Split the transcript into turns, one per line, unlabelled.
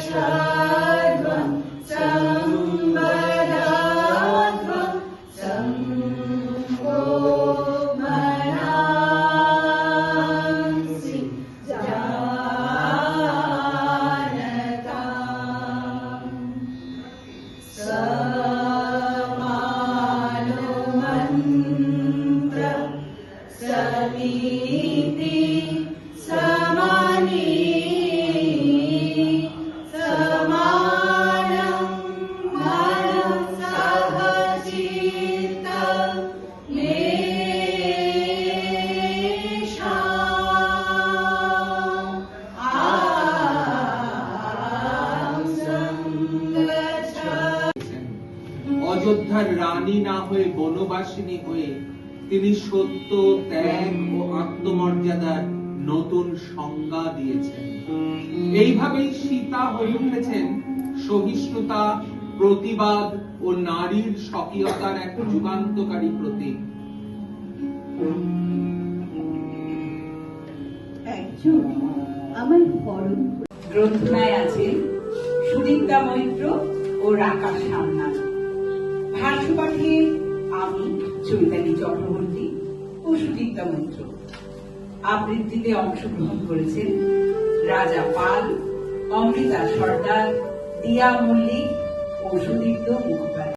संवत्सरं संवदाध्वं संगो मनांसि जानताम् समानुमन्त्र समीति समानी समानं मनसः चित्तं
অযোধ্যার রানী না হয়ে বনবাসিনী হয়ে তিনি সত্য, ত্যাগ ও আত্মমর্যাদার নতুন সংজ্ঞা দিয়েছেন। এইভাবেই সীতা হয়ে উঠেছেন সহিষ্ণুতা, প্রতিবাদ ও নারীর স্বকীয়তার এক যুগান্তকারী প্রতীক।
একজন আমার পরম
গ্রন্থনায় আছে সুদীপ্তা মৈত্র ও রাকাশ সামনাথ। ভাষ্যপাঠে আমি চৈতালি চক্রবর্তী ও সুদীপ্তা মৈত্র। আবৃত্তিতে অংশগ্রহণ করেছেন রাজা পাল, অমৃতা সর্দার, দিয়া মল্লিক ও সুদীপ্ত মুখোপাধ্যায়।